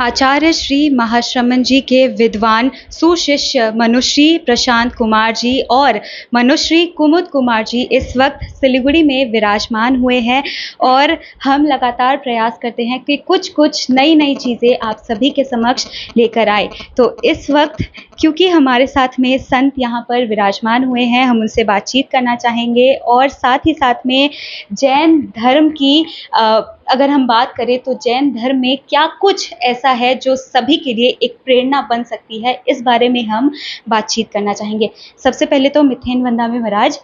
आचार्य श्री महाश्रमण जी के विद्वान सुशिष्य मनुश्री प्रशांत कुमार जी और मनुश्री कुमुद कुमार जी इस वक्त सिलीगुड़ी में विराजमान हुए हैं और हम लगातार प्रयास करते हैं कि कुछ नई नई चीज़ें आप सभी के समक्ष लेकर आए। तो इस वक्त क्योंकि हमारे साथ में संत यहाँ पर विराजमान हुए हैं, हम उनसे बातचीत करना चाहेंगे और साथ ही साथ में जैन धर्म की अगर हम बात करें तो जैन धर्म में क्या कुछ ऐसा है जो सभी के लिए एक प्रेरणा बन सकती है, इस बारे में हम बातचीत करना चाहेंगे। सबसे पहले तो मिथेन वंदा में महाराज,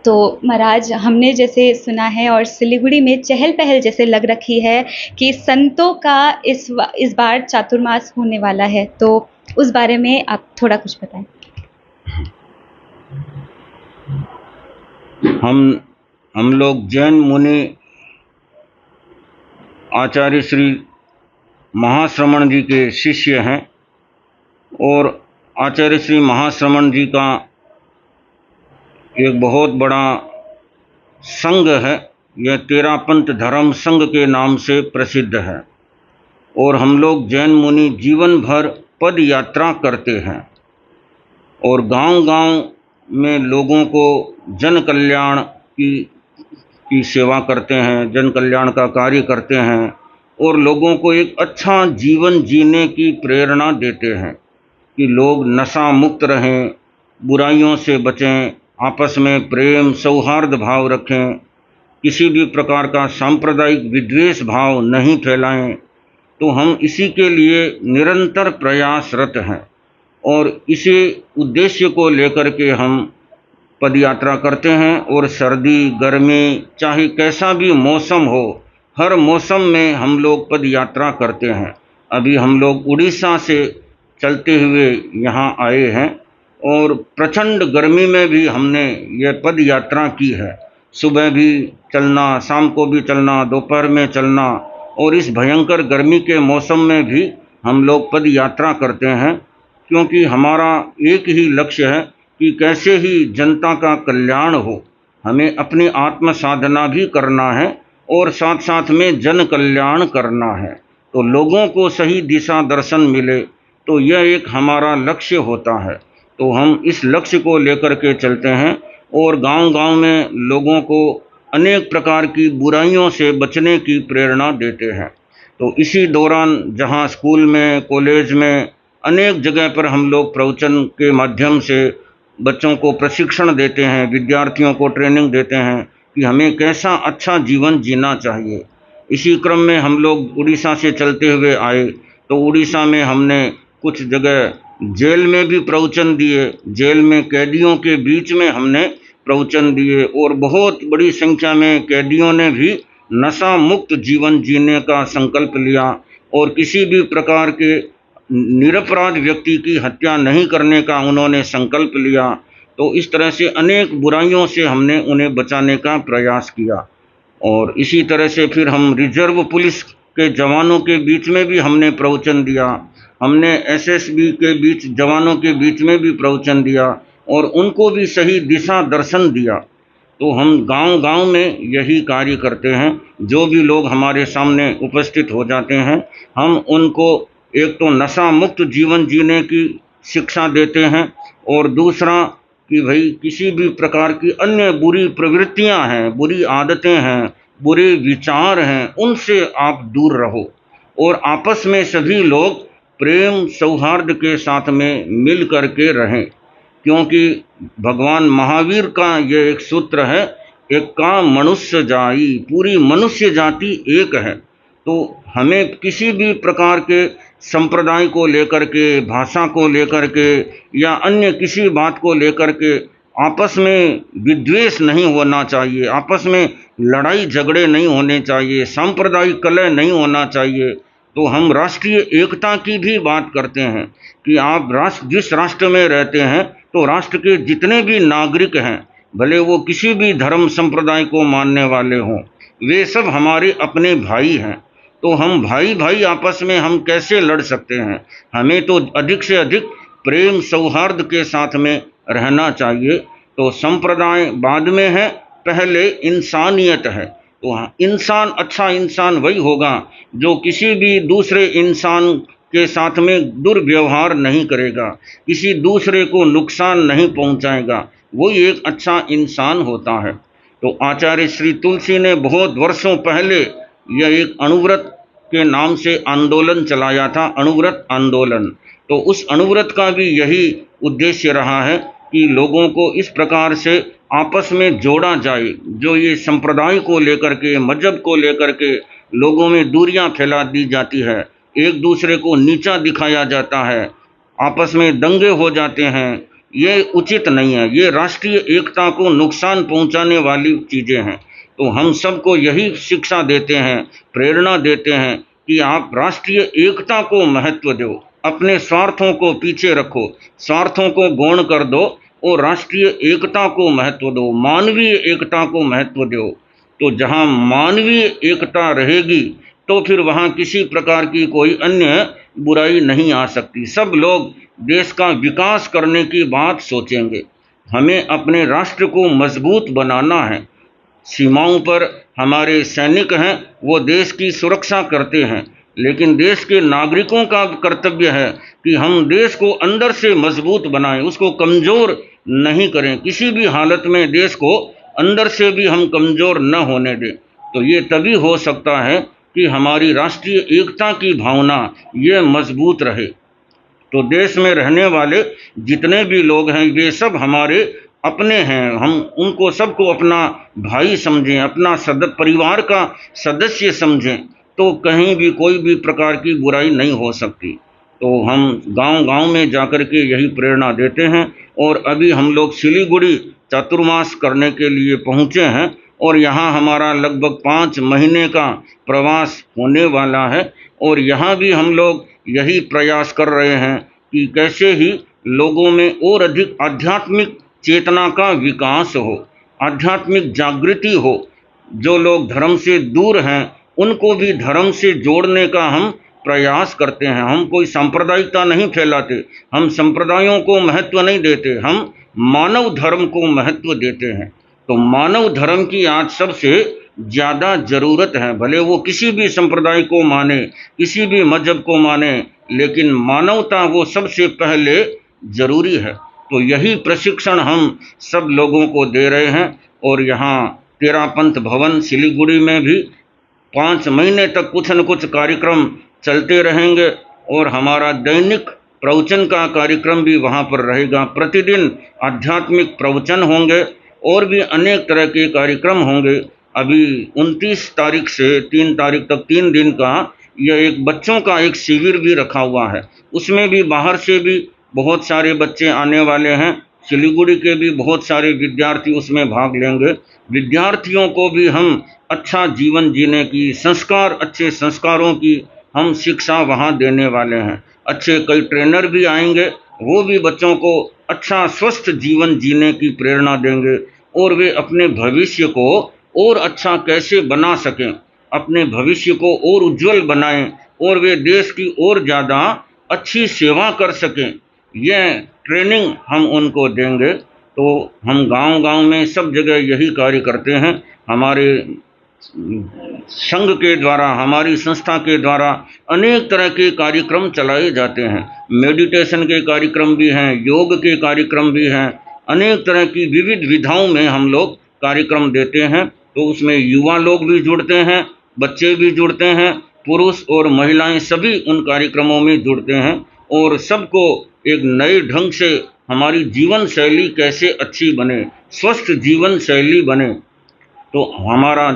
तो महाराज हमने जैसे सुना है और सिलीगुड़ी में चहल पहल जैसे लग रखी है कि संतों का इस बार चातुर्मास होने वाला है, तो उस बारे में आप थोड़ा कुछ बताएं। हम लोग जैन मुनि आचार्य श्री महाश्रमण जी के शिष्य हैं और आचार्य श्री महाश्रमण जी का एक बहुत बड़ा संघ है। यह तेरापंथ धर्म संघ के नाम से प्रसिद्ध है और हम लोग जैन मुनि जीवन भर पद यात्रा करते हैं और गांव-गांव में लोगों को जन कल्याण की सेवा करते हैं, जन कल्याण का कार्य करते हैं और लोगों को एक अच्छा जीवन जीने की प्रेरणा देते हैं कि लोग नशा मुक्त रहें, बुराइयों से बचें, आपस में प्रेम सौहार्द भाव रखें, किसी भी प्रकार का सांप्रदायिक विद्वेष भाव नहीं फैलाएं। तो हम इसी के लिए निरंतर प्रयासरत हैं और इसी उद्देश्य को लेकर के हम पद यात्रा करते हैं और सर्दी गर्मी चाहे कैसा भी मौसम हो, हर मौसम में हम लोग पद यात्रा करते हैं। अभी हम लोग उड़ीसा से चलते हुए यहाँ आए हैं और प्रचंड गर्मी में भी हमने यह पद यात्रा की है। सुबह भी चलना, शाम को भी चलना, दोपहर में चलना और इस भयंकर गर्मी के मौसम में भी हम लोग पद यात्रा करते हैं, क्योंकि हमारा एक ही लक्ष्य है कि कैसे ही जनता का कल्याण हो। हमें अपनी आत्म साधना भी करना है और साथ साथ में जन कल्याण करना है, तो लोगों को सही दिशा दर्शन मिले, तो यह एक हमारा लक्ष्य होता है। तो हम इस लक्ष्य को लेकर के चलते हैं और गांव-गांव में लोगों को अनेक प्रकार की बुराइयों से बचने की प्रेरणा देते हैं। तो इसी दौरान जहां स्कूल में, कॉलेज में, अनेक जगह पर हम लोग प्रवचन के माध्यम से बच्चों को प्रशिक्षण देते हैं, विद्यार्थियों को ट्रेनिंग देते हैं कि हमें कैसा अच्छा जीवन जीना चाहिए। इसी क्रम में हम लोग उड़ीसा से चलते हुए आए, तो उड़ीसा में हमने कुछ जगह जेल में भी प्रवचन दिए, जेल में कैदियों के बीच में हमने प्रवचन दिए और बहुत बड़ी संख्या में कैदियों ने भी नशा मुक्त जीवन जीने का संकल्प लिया और किसी भी प्रकार के निरपराध व्यक्ति की हत्या नहीं करने का उन्होंने संकल्प लिया। तो इस तरह से अनेक बुराइयों से हमने उन्हें बचाने का प्रयास किया। और इसी तरह से फिर हम रिजर्व पुलिस के जवानों के बीच में भी हमने प्रवचन दिया, हमने एसएसबी के बीच जवानों के बीच में भी प्रवचन दिया और उनको भी सही दिशा दर्शन दिया। तो हम गांव-गांव में यही कार्य करते हैं। जो भी लोग हमारे सामने उपस्थित हो जाते हैं, हम उनको एक तो नशा मुक्त जीवन जीने की शिक्षा देते हैं और दूसरा कि भाई किसी भी प्रकार की अन्य बुरी प्रवृत्तियां हैं, बुरी आदतें हैं, बुरे विचार हैं, उनसे आप दूर रहो और आपस में सभी लोग प्रेम सौहार्द के साथ में मिल करके रहें, क्योंकि भगवान महावीर का ये एक सूत्र है, एक का मनुष्य जाई, पूरी मनुष्य जाति एक है। तो हमें किसी भी प्रकार के संप्रदाय को लेकर के, भाषा को लेकर के या अन्य किसी बात को लेकर के आपस में विद्वेष नहीं होना चाहिए, आपस में लड़ाई झगड़े नहीं होने चाहिए, सांप्रदायिक कलह नहीं होना चाहिए। तो हम राष्ट्रीय एकता की भी बात करते हैं कि आप जिस राष्ट्र में रहते हैं, तो राष्ट्र के जितने भी नागरिक हैं, भले वो किसी भी धर्म संप्रदाय को मानने वाले हों, वे सब हमारे अपने भाई हैं। तो हम भाई भाई आपस में हम कैसे लड़ सकते हैं? हमें तो अधिक से अधिक प्रेम सौहार्द के साथ में रहना चाहिए। तो संप्रदाय बाद में है, पहले इंसानियत है। तो हाँ, इंसान, अच्छा इंसान वही होगा जो किसी भी दूसरे इंसान के साथ में दुर्व्यवहार नहीं करेगा, किसी दूसरे को नुकसान नहीं पहुंचाएगा, वही एक अच्छा इंसान होता है। तो आचार्य श्री तुलसी ने बहुत वर्षों पहले यह एक अणुव्रत के नाम से आंदोलन चलाया था, अणुव्रत आंदोलन। तो उस अणुव्रत का भी यही उद्देश्य रहा है कि लोगों को इस प्रकार से आपस में जोड़ा जाए, जो ये संप्रदाय को लेकर के, मजहब को लेकर के लोगों में दूरियां फैला दी जाती है, एक दूसरे को नीचा दिखाया जाता है, आपस में दंगे हो जाते हैं, ये उचित नहीं है, ये राष्ट्रीय एकता को नुकसान पहुंचाने वाली चीज़ें हैं। तो हम सबको यही शिक्षा देते हैं, प्रेरणा देते हैं कि आप राष्ट्रीय एकता को महत्व दो, अपने स्वार्थों को पीछे रखो, स्वार्थों को गौण कर दो और राष्ट्रीय एकता को महत्व दो, मानवीय एकता को महत्व दो। तो जहाँ मानवीय एकता रहेगी तो फिर वहाँ किसी प्रकार की कोई अन्य बुराई नहीं आ सकती। सब लोग देश का विकास करने की बात सोचेंगे। हमें अपने राष्ट्र को मजबूत बनाना है। सीमाओं पर हमारे सैनिक हैं, वो देश की सुरक्षा करते हैं, लेकिन देश के नागरिकों का कर्तव्य है कि हम देश को अंदर से मजबूत बनाएं, उसको कमज़ोर नहीं करें, किसी भी हालत में देश को अंदर से भी हम कमज़ोर न होने दें। तो ये तभी हो सकता है कि हमारी राष्ट्रीय एकता की भावना ये मजबूत रहे। तो देश में रहने वाले जितने भी लोग हैं वे सब हमारे अपने हैं, हम उनको सबको अपना भाई समझें, अपना परिवार का सदस्य समझें, तो कहीं भी कोई भी प्रकार की बुराई नहीं हो सकती। तो हम गांव-गांव में जाकर के यही प्रेरणा देते हैं। और अभी हम लोग सिलीगुड़ी चातुर्मास करने के लिए पहुँचे हैं और यहाँ हमारा लगभग 5 महीने का प्रवास होने वाला है। और यहाँ भी हम लोग यही प्रयास कर रहे हैं कि कैसे ही लोगों में और अधिक आध्यात्मिक चेतना का विकास हो, आध्यात्मिक जागृति हो। जो लोग धर्म से दूर हैं उनको भी धर्म से जोड़ने का हम प्रयास करते हैं। हम कोई सांप्रदायिकता नहीं फैलाते, हम संप्रदायों को महत्व नहीं देते, हम मानव धर्म को महत्व देते हैं। तो मानव धर्म की आज सबसे ज़्यादा ज़रूरत है। भले वो किसी भी संप्रदाय को माने, किसी भी मजहब को माने, लेकिन मानवता वो सबसे पहले ज़रूरी है। तो यही प्रशिक्षण हम सब लोगों को दे रहे हैं। और यहाँ तेरापंथ भवन सिलीगुड़ी में भी 5 महीने तक कुछ न कुछ कार्यक्रम चलते रहेंगे और हमारा दैनिक प्रवचन का कार्यक्रम भी वहाँ पर रहेगा। प्रतिदिन आध्यात्मिक प्रवचन होंगे और भी अनेक तरह के कार्यक्रम होंगे। अभी 29 तारीख से 3 तारीख तक 3 दिन का यह एक बच्चों का एक शिविर भी रखा हुआ है। उसमें भी बाहर से भी बहुत सारे बच्चे आने वाले हैं। सिलीगुड़ी के भी बहुत सारे विद्यार्थी उसमें भाग लेंगे। विद्यार्थियों को भी हम अच्छा जीवन जीने की, संस्कार, अच्छे संस्कारों की हम शिक्षा वहाँ देने वाले हैं। अच्छे कई ट्रेनर भी आएंगे, वो भी बच्चों को अच्छा स्वस्थ जीवन जीने की प्रेरणा देंगे और वे अपने भविष्य को और अच्छा कैसे बना सकें, अपने भविष्य को और उज्जवल बनाएं और वे देश की और ज़्यादा अच्छी सेवा कर सकें, यह ट्रेनिंग हम उनको देंगे। तो हम गांव-गांव में सब जगह यही कार्य करते हैं। हमारे संघ के द्वारा, हमारी संस्था के द्वारा अनेक तरह के कार्यक्रम चलाए जाते हैं। मेडिटेशन के कार्यक्रम भी हैं, योग के कार्यक्रम भी हैं, अनेक तरह की विविध विधाओं में हम लोग कार्यक्रम देते हैं। तो उसमें युवा लोग भी जुड़ते हैं, बच्चे भी जुड़ते हैं, पुरुष और महिलाएं सभी उन कार्यक्रमों में जुड़ते हैं और सबको एक नए ढंग से हमारी जीवन शैली कैसे अच्छी बने, स्वस्थ जीवन शैली बने। तो हमारा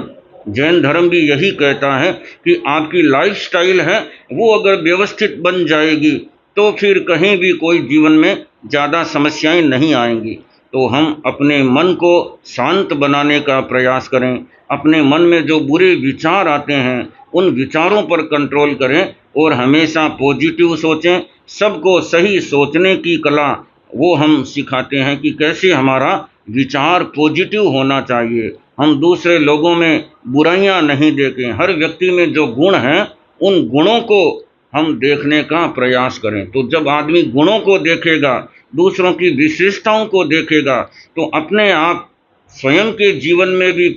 जैन धर्म भी यही कहता है कि आपकी लाइफस्टाइल है वो अगर व्यवस्थित बन जाएगी तो फिर कहीं भी कोई जीवन में ज़्यादा समस्याएं नहीं आएंगी। तो हम अपने मन को शांत बनाने का प्रयास करें, अपने मन में जो बुरे विचार आते हैं उन विचारों पर कंट्रोल करें और हमेशा पॉजिटिव सोचें। सबको सही सोचने की कला वो हम सिखाते हैं कि कैसे हमारा विचार पॉजिटिव होना चाहिए। हम दूसरे लोगों में बुराइयां नहीं देखें, हर व्यक्ति में जो गुण हैं उन गुणों को हम देखने का प्रयास करें। तो जब आदमी गुणों को देखेगा, दूसरों की विशेषताओं को देखेगा, तो अपने आप स्वयं के जीवन में भी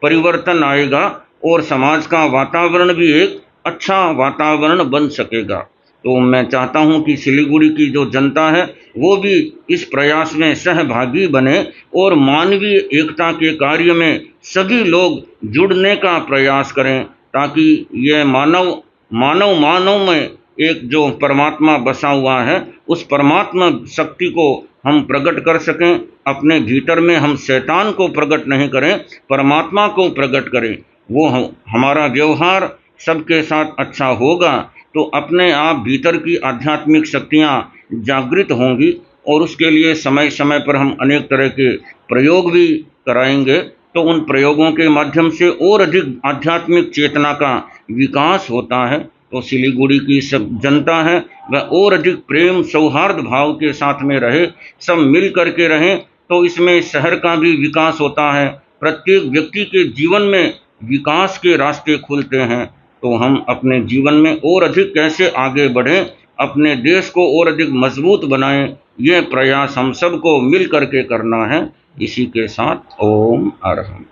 परिवर्तन आएगा और समाज का वातावरण भी एक अच्छा वातावरण बन सकेगा। तो मैं चाहता हूं कि सिलीगुड़ी की जो जनता है वो भी इस प्रयास में सहभागी बने और मानवीय एकता के कार्य में सभी लोग जुड़ने का प्रयास करें, ताकि यह मानव मानव मानव में एक जो परमात्मा बसा हुआ है उस परमात्मा शक्ति को हम प्रकट कर सकें। अपने भीतर में हम शैतान को प्रकट नहीं करें, परमात्मा को प्रकट करें। वो हमारा व्यवहार सबके साथ अच्छा होगा तो अपने आप भीतर की आध्यात्मिक शक्तियाँ जागृत होंगी और उसके लिए समय समय पर हम अनेक तरह के प्रयोग भी कराएंगे। तो उन प्रयोगों के माध्यम से और अधिक आध्यात्मिक चेतना का विकास होता है। तो सिलीगुड़ी की सब जनता है वह और अधिक प्रेम सौहार्द भाव के साथ में रहे, सब मिल करके रहें, तो इसमें शहर का भी विकास होता है। प्रत्येक व्यक्ति के जीवन में विकास के रास्ते खुलते हैं। तो हम अपने जीवन में और अधिक कैसे आगे बढ़ें, अपने देश को और अधिक मजबूत बनाएं, यह प्रयास हम सबको मिल करके करना है। इसी के साथ ओम अरहम।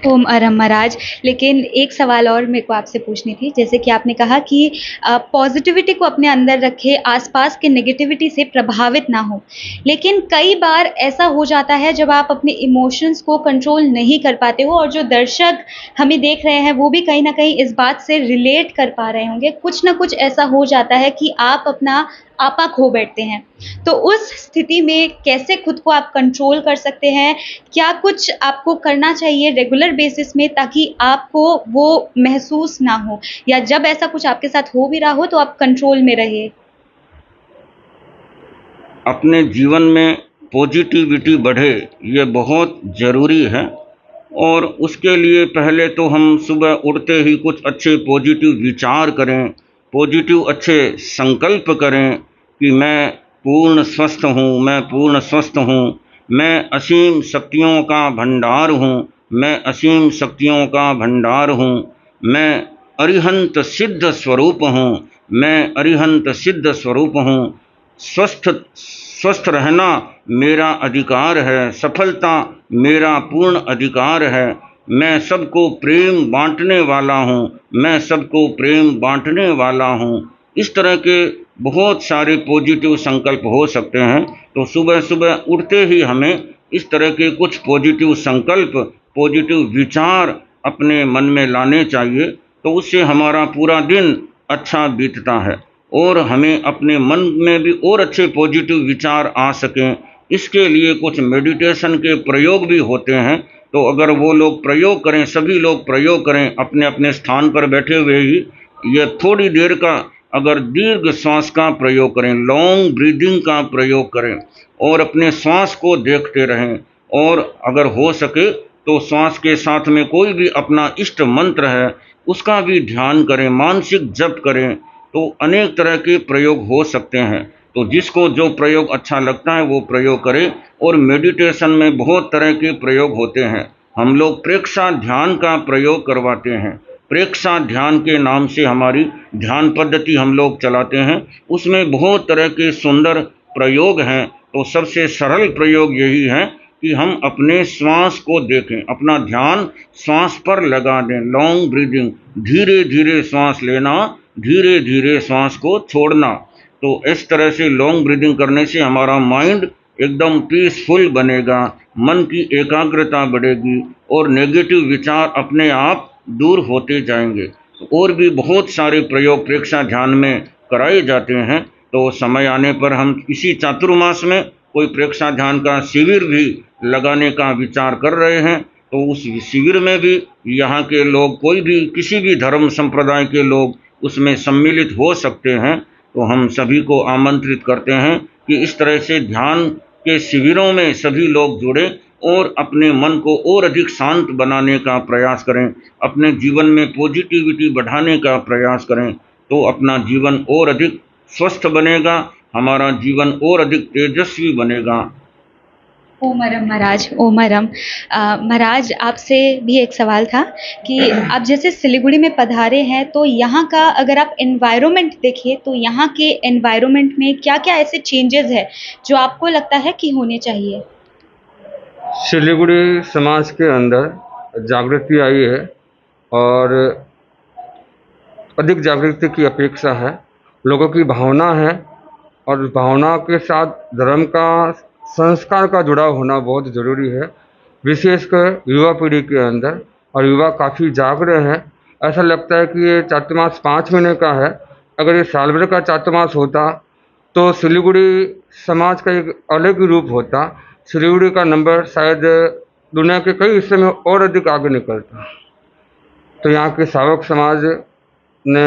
ओम अरहम महाराज। लेकिन एक सवाल और मेरे को आपसे पूछनी थी, जैसे कि आपने कहा कि पॉजिटिविटी को अपने अंदर रखे, आसपास के नेगेटिविटी से प्रभावित ना हो, लेकिन कई बार ऐसा हो जाता है जब आप अपने इमोशंस को कंट्रोल नहीं कर पाते हो, और जो दर्शक हमें देख रहे हैं वो भी कहीं ना कहीं इस बात से रिलेट कर पा रहे होंगे, कुछ ना कुछ ऐसा हो जाता है कि आप अपना आपा खो बैठते हैं। तो उस स्थिति में कैसे खुद को आप कंट्रोल कर सकते हैं? क्या कुछ आपको करना चाहिए रेगुलर बेसिस में ताकि आपको वो महसूस ना हो, या जब ऐसा कुछ आपके साथ हो भी रहा हो तो आप कंट्रोल में रहिए? अपने जीवन में पॉजिटिविटी बढ़े ये बहुत ज़रूरी है, और उसके लिए पहले तो हम सुबह उठते ही कुछ अच्छे पॉजिटिव विचार करें, पॉजिटिव अच्छे संकल्प करें कि मैं पूर्ण स्वस्थ हूँ, मैं पूर्ण स्वस्थ हूँ, मैं असीम शक्तियों का भंडार हूँ, मैं असीम शक्तियों का भंडार हूँ, मैं अरिहंत सिद्ध स्वरूप हूँ, मैं अरिहंत सिद्ध स्वरूप हूँ। स्वस्थ स्वस्थ रहना मेरा अधिकार है, सफलता मेरा पूर्ण अधिकार है, मैं सबको प्रेम बांटने वाला हूँ, मैं सबको प्रेम बांटने वाला हूँ। इस तरह के बहुत सारे पॉजिटिव संकल्प हो सकते हैं। तो सुबह सुबह उठते ही हमें इस तरह के कुछ पॉजिटिव संकल्प, पॉजिटिव विचार अपने मन में लाने चाहिए, तो उससे हमारा पूरा दिन अच्छा बीतता है और हमें अपने मन में भी और अच्छे पॉजिटिव विचार आ सकें। इसके लिए कुछ मेडिटेशन के प्रयोग भी होते हैं। तो अगर वो लोग प्रयोग करें, सभी लोग प्रयोग करें अपने अपने स्थान पर बैठे हुए ही, ये थोड़ी देर का अगर दीर्घ श्वास का प्रयोग करें, लॉन्ग ब्रीदिंग का प्रयोग करें और अपने श्वास को देखते रहें, और अगर हो सके तो श्वास के साथ में कोई भी अपना इष्ट मंत्र है उसका भी ध्यान करें, मानसिक जप करें। तो अनेक तरह के प्रयोग हो सकते हैं। तो जिसको जो प्रयोग अच्छा लगता है वो प्रयोग करें। और मेडिटेशन में बहुत तरह के प्रयोग होते हैं। हम लोग प्रेक्षा ध्यान का प्रयोग करवाते हैं। प्रेक्षा ध्यान के नाम से हमारी ध्यान पद्धति हम लोग चलाते हैं, उसमें बहुत तरह के सुंदर प्रयोग हैं। तो सबसे सरल प्रयोग यही है कि हम अपने श्वास को देखें, अपना ध्यान श्वास पर लगा दें, लॉन्ग ब्रीदिंग, धीरे धीरे श्वास लेना, धीरे धीरे श्वास को छोड़ना। तो इस तरह से लॉन्ग ब्रीदिंग करने से हमारा माइंड एकदम पीसफुल बनेगा, मन की एकाग्रता बढ़ेगी और नेगेटिव विचार अपने आप दूर होते जाएंगे। और भी बहुत सारे प्रयोग प्रेक्षा ध्यान में कराए जाते हैं। तो समय आने पर हम इसी चातुर्मास में कोई प्रेक्षा ध्यान का शिविर भी लगाने का विचार कर रहे हैं। तो उस शिविर में भी यहाँ के लोग, कोई भी किसी भी धर्म संप्रदाय के लोग उसमें सम्मिलित हो सकते हैं। तो हम सभी को आमंत्रित करते हैं कि इस तरह से ध्यान के शिविरों में सभी लोग जुड़ें और अपने मन को और अधिक शांत बनाने का प्रयास करें, अपने जीवन में पॉजिटिविटी बढ़ाने का प्रयास करें। तो अपना जीवन और अधिक स्वस्थ बनेगा, हमारा जीवन और अधिक तेजस्वी बनेगा। ओम अरम महाराज, ओम अरम। महाराज आपसे भी एक सवाल था कि आप जैसे सिलीगुड़ी में पधारे हैं, तो यहाँ का अगर आप एनवायरनमेंट देखिए तो यहाँ के एनवायरनमेंट में क्या क्या ऐसे चेंजेस है जो आपको लगता है कि होने चाहिए? सिलीगुड़ी समाज के अंदर जागृति आई है और अधिक जागृति की अपेक्षा है। लोगों की भावना है और उस भावना के साथ धर्म का, संस्कार का जुड़ाव होना बहुत ज़रूरी है, विशेषकर युवा पीढ़ी के अंदर। और युवा काफ़ी जाग रहे हैं। ऐसा लगता है कि ये चातुर्मास 5 महीने का है। अगर ये साल भर का चातुर्मास होता तो सिलीगुड़ी समाज का एक अलग ही रूप होता। सिलीगुड़ी का नंबर शायद दुनिया के कई हिस्से में और अधिक आगे निकलता। तो यहाँ के सावक समाज ने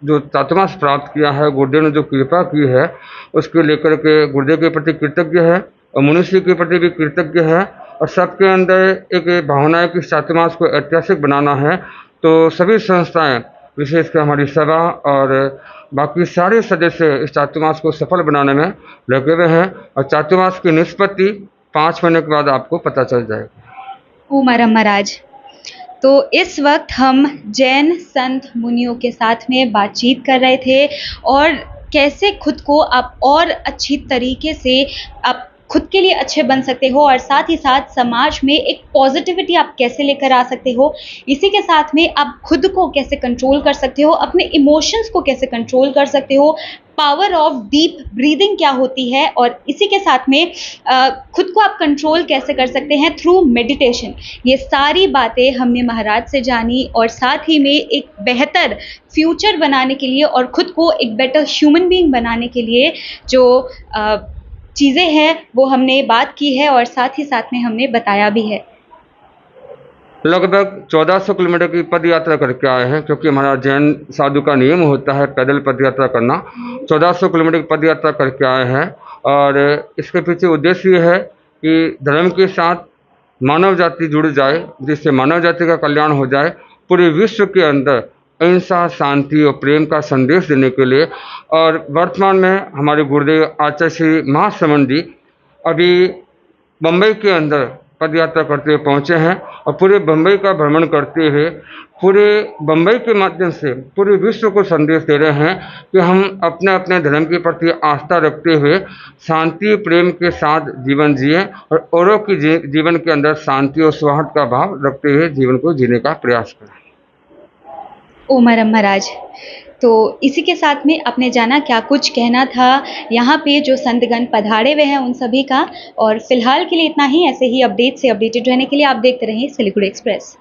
जो चातुर्मास प्राप्त किया है, गुरुदेव ने जो कृपा की है, उसके लेकर के गुरुदेव के प्रति कृतज्ञ है और मनुष्य के प्रति भी कृतज्ञ है। और सबके अंदर एक भावना है कि इस चातुर्मास को ऐतिहासिक बनाना है। तो सभी संस्थाएं, विशेषकर हमारी सभा और बाकी सारे सदस्य इस चातुर्मास को सफल बनाने में लगे हुए हैं। और चातुर्मास की निष्पत्ति 5 महीने के बाद आपको पता चल जाएगी। ओम महाराज, तो इस वक्त हम जैन संत मुनियों के साथ में बातचीत कर रहे थे और कैसे खुद को आप और अच्छी तरीके से आप खुद के लिए अच्छे बन सकते हो और साथ ही साथ समाज में एक पॉजिटिविटी आप कैसे लेकर आ सकते हो। इसी के साथ में आप खुद को कैसे कंट्रोल कर सकते हो, अपने इमोशंस को कैसे कंट्रोल कर सकते हो, पावर ऑफ डीप ब्रीदिंग क्या होती है, और इसी के साथ में खुद को आप कंट्रोल कैसे कर सकते हैं थ्रू मेडिटेशन। ये सारी बातें हमने महाराज से जानी और साथ ही में एक बेहतर फ्यूचर बनाने के लिए और खुद को एक बेटर ह्यूमन बीइंग बनाने के लिए जो चीज़ें हैं वो हमने बात की है और साथ ही साथ में हमने बताया भी है। लगभग 1400 किलोमीटर की पद यात्रा करके आए हैं, क्योंकि हमारा जैन साधु का नियम होता है पैदल पद यात्रा करना। 1400 किलोमीटर की पद यात्रा करके आए हैं और इसके पीछे उद्देश्य ये है कि धर्म के साथ मानव जाति जुड़ जाए, जिससे मानव जाति का कल्याण हो जाए। पूरे विश्व के अंदर अहिंसा, शांति और प्रेम का संदेश देने के लिए। और वर्तमान में हमारे गुरुदेव आचार्य श्री महाश्रमण जी अभी बम्बई के अंदर पद यात्रा करते हुए पहुँचे हैं और पूरे बम्बई का भ्रमण करते हुए पूरे बम्बई के माध्यम से पूरे विश्व को संदेश दे रहे हैं कि हम अपने अपने धर्म के प्रति आस्था रखते हुए शांति प्रेम के साथ जीवन जिए और औरों की जीवन के अंदर शांति और सौहार्द का भाव रखते हुए जीवन को जीने का प्रयास करें। ओम महाराज, तो इसी के साथ में आपने जाना क्या कुछ कहना था यहाँ पे जो संतगण पधारे हुए हैं उन सभी का। और फिलहाल के लिए इतना ही। ऐसे ही अपडेट से अपडेटेड रहने के लिए आप देखते रहें सिलीगुड़ी एक्सप्रेस।